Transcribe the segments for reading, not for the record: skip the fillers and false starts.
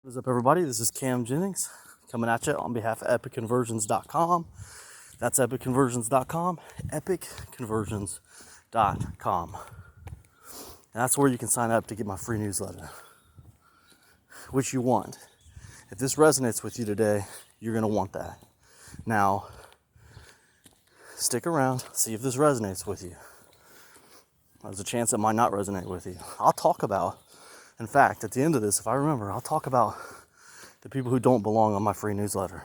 What is up, everybody? This is Cam Jennings coming at you on behalf of epicconversions.com. That's epicconversions.com, epicconversions.com. And that's where you can sign up to get my free newsletter, which you want. If this resonates with you today, you're going to want that. Now, stick around, see if this resonates with you. There's a chance it might not resonate with you. I'll talk about, in fact, at the end of this, if I remember, I'll talk about the people who don't belong on my free newsletter.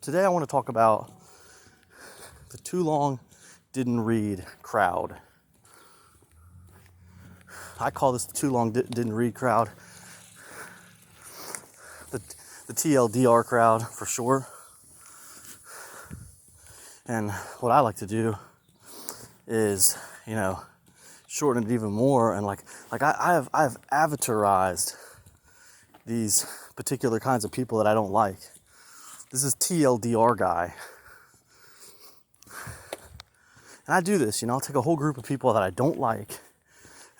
Today I want to talk about the too long didn't read crowd. I call this the too long didn't read crowd. The TLDR crowd for sure. And what I like to do is, shorten it even more, and I've avatarized these particular kinds of people that I don't like. This is TLDR guy. And I do this, I'll take a whole group of people that I don't like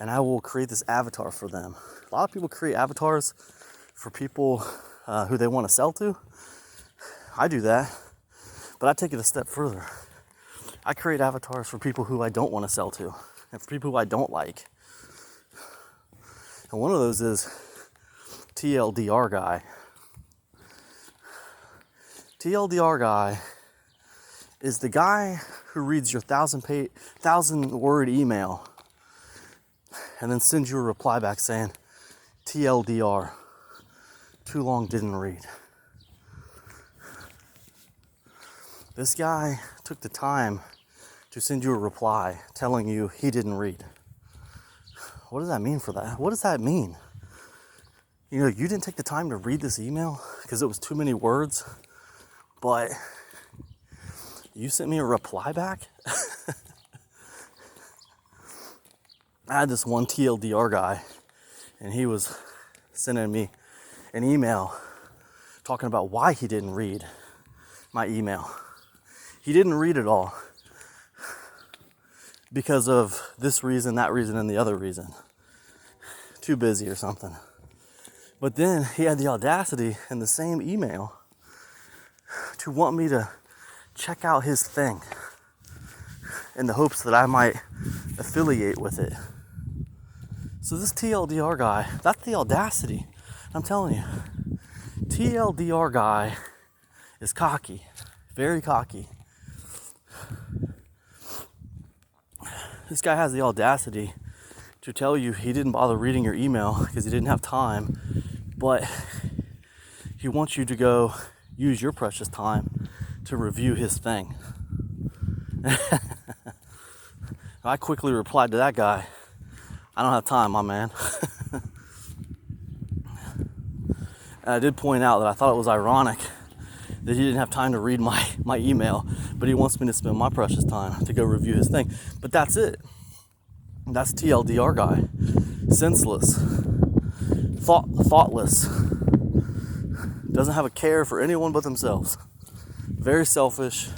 and I will create this avatar for them. A lot of people create avatars for people who they want to sell to. I do that, but I take it a step further. I create avatars for people who I don't want to sell to and for people who I don't like. And one of those is TLDR guy. TLDR guy is the guy who reads your 1,000-word email and then sends you a reply back saying, TLDR, too long didn't read. This guy took the time to send you a reply telling you he didn't read. What does that mean for that? What does that mean? You didn't take the time to read this email because it was too many words, but you sent me a reply back? I had this one TLDR guy, and he was sending me an email talking about why he didn't read my email. He didn't read it all because of this reason, that reason, and the other reason. Too busy or something. But then he had the audacity in the same email to want me to check out his thing in the hopes that I might affiliate with it. So this TLDR guy, that's the audacity. I'm telling you, TLDR guy is cocky, very cocky. This guy has the audacity to tell you he didn't bother reading your email because he didn't have time, but he wants you to go use your precious time to review his thing. I quickly replied to that guy, I don't have time, my man. And I did point out that I thought it was ironic that he didn't have time to read my email, but he wants me to spend my precious time to go review his thing. But that's it. That's TLDR guy. Senseless. Thoughtless. Doesn't have a care for anyone but themselves. Very selfish.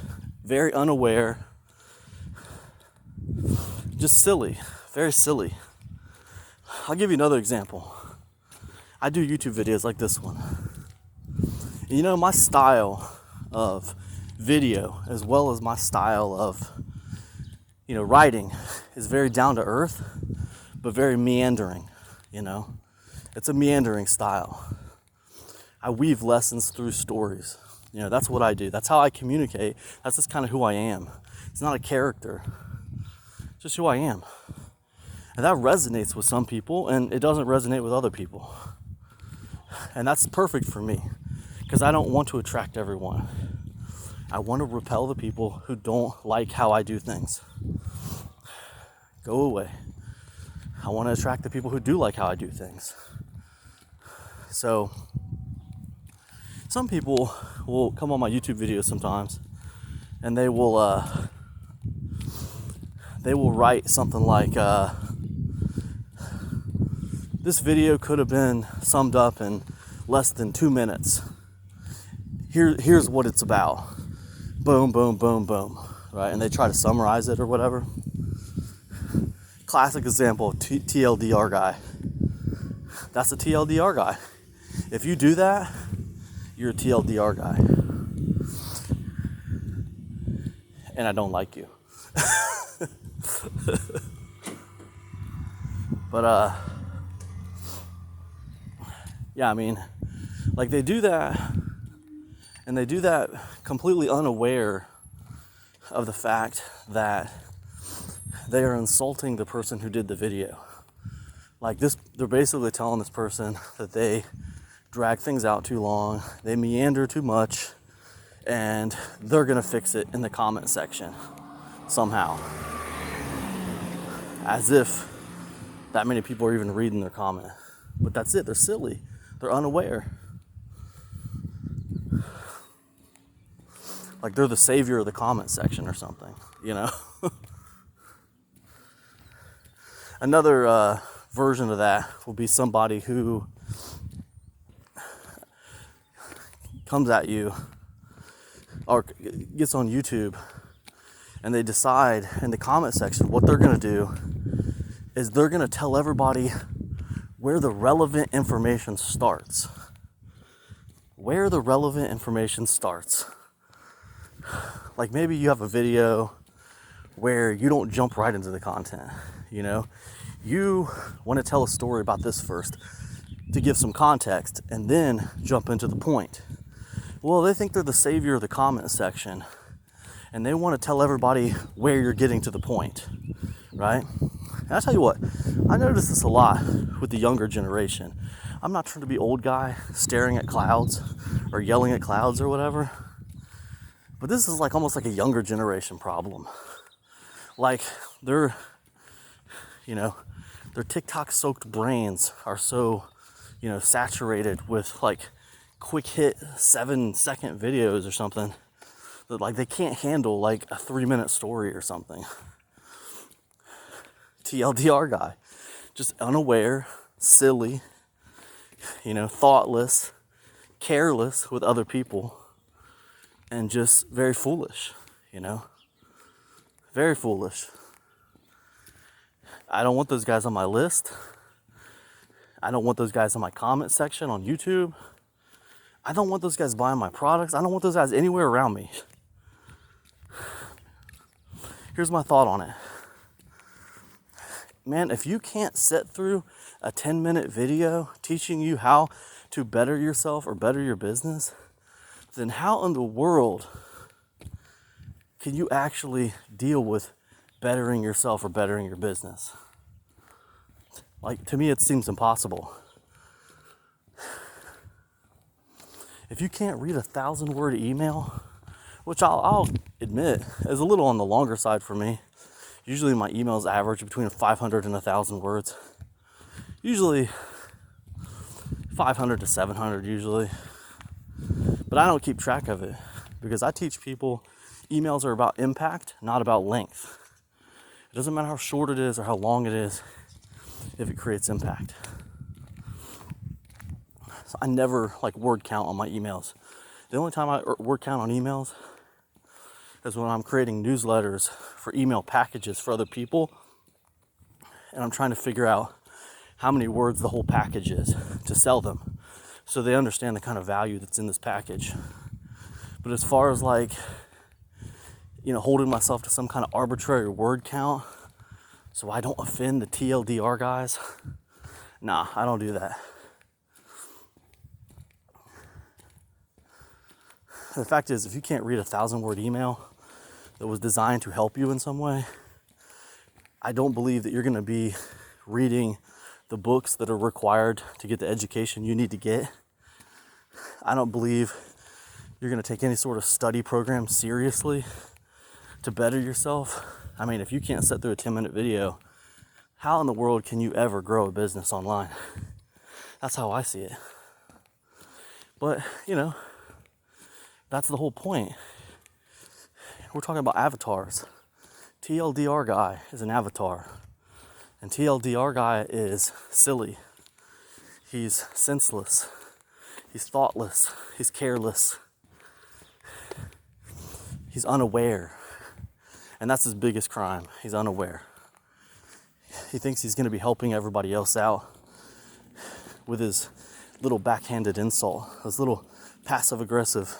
Very unaware. Just silly. Very silly. I'll give you another example. I do YouTube videos like this one. My style of video, as well as my style of, writing, is very down to earth, but very meandering, It's a meandering style. I weave lessons through stories. That's what I do. That's how I communicate. That's just kind of who I am. It's not a character. It's just who I am. And that resonates with some people, and it doesn't resonate with other people. And that's perfect for me, because I don't want to attract everyone. I want to repel the people who don't like how I do things. Go away. I want to attract the people who do like how I do things. So, some people will come on my YouTube videos sometimes, and they will write something like, this video could have been summed up in less than 2 minutes. Here's what it's about. Boom, boom, boom, boom. Right? And they try to summarize it or whatever. Classic example of TLDR guy. That's a TLDR guy. If you do that, you're a TLDR guy. And I don't like you. But yeah, I mean, like they do that, and they do that completely unaware of the fact that they are insulting the person who did the video. Like this, they're basically telling this person that they drag things out too long, they meander too much, and they're gonna fix it in the comment section somehow. As if that many people are even reading their comment. But that's it, they're silly, they're unaware. Like they're the savior of the comment section or something, you know? Another version of that will be somebody who comes at you or gets on YouTube and they decide in the comment section what they're gonna do is they're gonna tell everybody where the relevant information starts. Where the relevant information starts. Like maybe you have a video where you don't jump right into the content, you know? You want to tell a story about this first to give some context and then jump into the point. Well, they think they're the savior of the comment section and they want to tell everybody where you're getting to the point, right? And I tell you what, I notice this a lot with the younger generation. I'm not trying to be old guy staring at clouds or yelling at clouds or whatever, but this is like almost like a younger generation problem. Like their TikTok soaked brains are so, saturated with like quick hit 7-second videos or something that like they can't handle like a 3-minute story or something. TLDR guy, just unaware, silly, thoughtless, careless with other people, and just very foolish, very foolish. I don't want those guys on my list. I don't want those guys in my comment section on YouTube. I don't want those guys buying my products. I don't want those guys anywhere around me. Here's my thought on it. Man, if you can't sit through a 10-minute video teaching you how to better yourself or better your business, then how in the world can you actually deal with bettering yourself or bettering your business? Like, to me, it seems impossible. If you can't read a 1,000-word email, which I'll admit is a little on the longer side for me. Usually my emails average between 500 and 1,000 words. Usually 500 to 700 usually. But I don't keep track of it because I teach people emails are about impact, not about length. It doesn't matter how short it is or how long it is if it creates impact. So I never word count on my emails. The only time I word count on emails is when I'm creating newsletters for email packages for other people and I'm trying to figure out how many words the whole package is to sell them so they understand the kind of value that's in this package. But as far as holding myself to some kind of arbitrary word count so I don't offend the TLDR guys, nah, I don't do that. The fact is, if you can't read a 1,000-word email that was designed to help you in some way, I don't believe that you're going to be reading the books that are required to get the education you need to get. I don't believe you're going to take any sort of study program seriously to better yourself. I mean, if you can't sit through a 10-minute video, how in the world can you ever grow a business online? That's how I see it. But, that's the whole point. We're talking about avatars. TLDR guy is an avatar. And TLDR guy is silly. He's senseless. He's thoughtless. He's careless. He's unaware. And that's his biggest crime. He's unaware. He thinks he's going to be helping everybody else out. with his little backhanded insult, his little passive-aggressive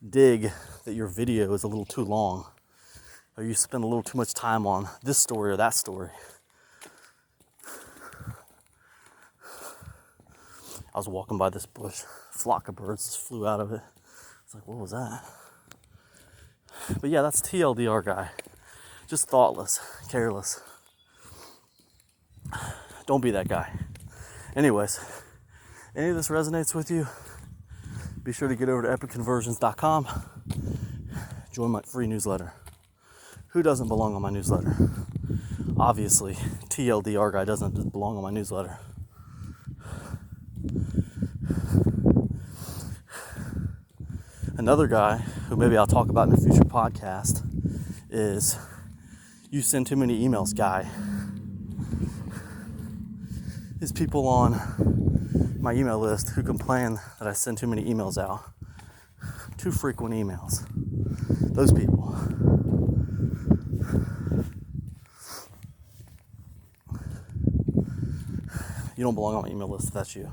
dig that your video is a little too long, or you spend a little too much time on this story or that story. I was walking by this bush, a flock of birds just flew out of it. It's like, what was that? But yeah, that's TLDR guy. Just thoughtless, careless. Don't be that guy. Anyways, any of this resonates with you, be sure to get over to epicconversions.com. Join my free newsletter. Who doesn't belong on my newsletter? Obviously, TLDR guy doesn't belong on my newsletter. Another guy who maybe I'll talk about in a future podcast is you send too many emails guy. There's people on my email list who complain that I send too many emails out. Too frequent emails. Those people. You don't belong on my email list if that's you.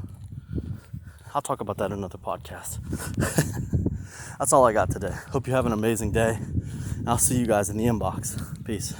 I'll talk about that in another podcast. That's all I got today. Hope you have an amazing day. I'll see you guys in the inbox. Peace.